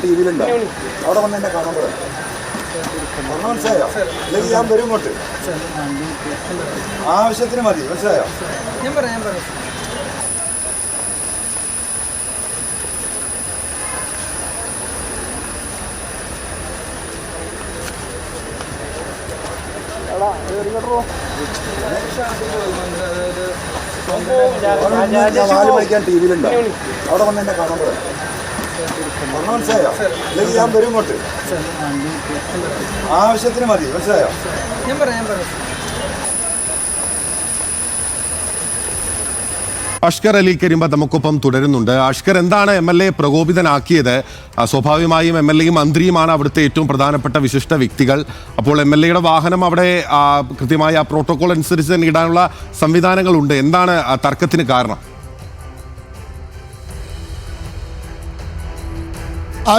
T വിയിലുണ്ടോ? അവിടെ വന്ന് എന്നെ കാണാൻ പറയാം. മനസ്സിലായോ? അല്ലെങ്കിൽ ഞാൻ വരും ഇങ്ങോട്ട്. ആവശ്യത്തിന് മതി. മനസ്സിലായോ? ഞാൻ പറയാം. ടി വിയിലുണ്ടോ? അവിടെ വന്ന് എന്നെ കാണാൻ പറയാം. മനസ്സിലായോ? അല്ലെങ്കിൽ ഞാൻ വരും ഇങ്ങോട്ട്. ആവശ്യത്തിന് മതി. മനസ്സിലായോ? ഞാൻ പറയാം. അഷ്കർ അലി കരിമ്പ നമുക്കൊപ്പം തുടരുന്നുണ്ട്. അഷ്കർ, എന്താണ് MLA പ്രകോപിതനാക്കിയത്? സ്വാഭാവികമായും MLAയും മന്ത്രിയുമാണ് അവിടുത്തെ ഏറ്റവും പ്രധാനപ്പെട്ട വിശിഷ്ട വ്യക്തികൾ. അപ്പോൾ MLAയുടെ വാഹനം അവിടെ കൃത്യമായി ആ പ്രോട്ടോകോൾ അനുസരിച്ച് തന്നെ ഇടാനുള്ള സംവിധാനങ്ങളുണ്ട്. എന്താണ് ആ തർക്കത്തിന് കാരണം?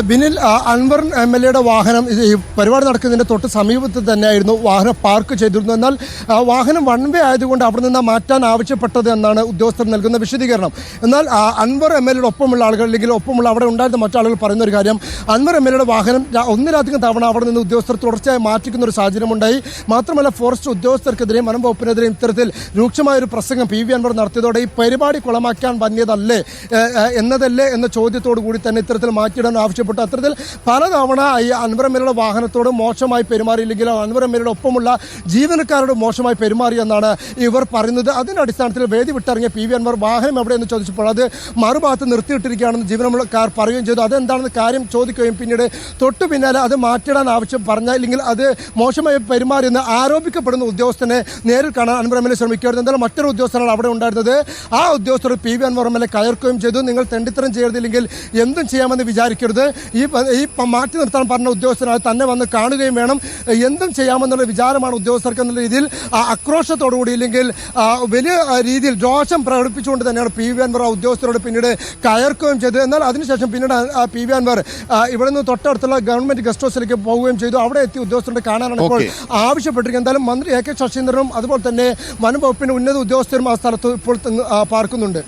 ബിനിൽ, അൻവർ MLAയുടെ വാഹനം ഈ പരിപാടി നടക്കുന്നതിൻ്റെ തൊട്ട് സമീപത്ത് തന്നെയായിരുന്നു വാഹനം പാർക്ക് ചെയ്തിരുന്നു. എന്നാൽ വാഹനം വൺ വേ ആയതുകൊണ്ട് അവിടെ നിന്ന് മാറ്റാൻ ആവശ്യപ്പെട്ടത് എന്നാണ് ഉദ്യോഗസ്ഥർ നൽകുന്ന വിശദീകരണം. എന്നാൽ അൻവർ MLAയുടെ ഒപ്പമുള്ള ആളുകൾ അല്ലെങ്കിൽ ഒപ്പമുള്ള അവിടെ ഉണ്ടായിരുന്ന മറ്റാളുകൾ പറയുന്ന ഒരു കാര്യം, അൻവർ MLAയുടെ വാഹനം ഒന്നിലധികം തവണ അവിടെ നിന്ന് ഉദ്യോഗസ്ഥർ തുടർച്ചയായി മാറ്റിക്കുന്ന ഒരു സാഹചര്യമുണ്ടായി. മാത്രമല്ല, ഫോറസ്റ്റ് ഉദ്യോഗസ്ഥർക്കെതിരെയും വനം വകുപ്പിനെതിരെയും ഇത്തരത്തിൽ രൂക്ഷമായൊരു പ്രസംഗം PV അൻവർ നടത്തിയതോടെ ഈ പരിപാടി കുളമാക്കാൻ വന്നിയതല്ലേ എന്നതല്ലേ എന്ന ചോദ്യത്തോടു കൂടി തന്നെ ഇത്തരത്തിൽ മാറ്റിയിടാൻ ആവശ്യപ്പെട്ടു. അത്തരത്തിൽ പലതവണ ഈ അൻവർ MLAയുടെ വാഹനത്തോട് മോശമായി പെരുമാറിയില്ലെങ്കിലും അൻവർ MLAയുടെ ഒപ്പമുള്ള ജീവനക്കാരോട് മോശമായി പെരുമാറിയെന്നാണ് ഇവർ പറയുന്നത്. അതിന്റെ അടിസ്ഥാനത്തിൽ വേദി വിട്ടിറങ്ങിയ PV അൻവർ വാഹനം എവിടെയെന്ന് ചോദിച്ചപ്പോൾ അത് മറുഭാഗത്ത് നിർത്തിയിട്ടിരിക്കുകയാണെന്ന് ജീവനക്കാർ പറയുകയും ചെയ്തു. അതെന്താണെന്ന് കാര്യം ചോദിക്കുകയും പിന്നീട് തൊട്ടു പിന്നാലെ അത് മാറ്റിയിടാൻ ആവശ്യം പറഞ്ഞ ഇല്ലെങ്കിൽ അത് മോശമായി പെരുമാറിയെന്ന് ആരോപിക്കപ്പെടുന്ന ഉദ്യോഗസ്ഥനെ നേരിൽ കാണാൻ അൻവർ MLA ശ്രമിക്കുകയായിരുന്നു. എന്തായാലും മറ്റൊരു ഉദ്യോഗസ്ഥനാണ് അവിടെ ഉണ്ടായിരുന്നത്. ആ ഉദ്യോഗസ്ഥർ PV അൻവർ MLA കയർക്കുകയും ചെയ്തു. നിങ്ങൾ തെണ്ടിത്തരം ചെയ്യരുതില്ലെങ്കിൽ എന്തും ചെയ്യാമെന്ന് വിചാരിക്കരുത്. ഈ മാറ്റി നിർത്താൻ പറഞ്ഞ ഉദ്യോഗസ്ഥനായി തന്നെ വന്ന് കാണുകയും വേണം. എന്തും ചെയ്യാമെന്നുള്ള വിചാരമാണ് ഉദ്യോഗസ്ഥർക്ക് എന്നുള്ള രീതിയിൽ ആക്രോശത്തോടുകൂടി ഇല്ലെങ്കിൽ വലിയ രീതിയിൽ രോഷം പ്രകടിപ്പിച്ചുകൊണ്ട് തന്നെയാണ് PV അൻവർ ആ ഉദ്യോഗസ്ഥരോട് പിന്നീട് കയർക്കുകയും ചെയ്തത്. എന്നാൽ അതിനുശേഷം പിന്നീട് PV അൻവർ ഇവിടെ നിന്ന് തൊട്ടടുത്തുള്ള ഗവൺമെന്റ് ഗസ്റ്റ് ഹൗസിലേക്ക് പോവുകയും ചെയ്തു. അവിടെ എത്തി ഉദ്യോഗസ്ഥരുടെ കാണാനാണ് ഇപ്പോൾ ആവശ്യപ്പെട്ടിരിക്കുന്നത്. എന്തായാലും മന്ത്രി AK ശശീന്ദ്രനും അതുപോലെ തന്നെ വനം വകുപ്പിന്റെ ഉന്നത ഉദ്യോഗസ്ഥരും ആ സ്ഥലത്ത് ഇപ്പോൾ പാർക്കുന്നുണ്ട്.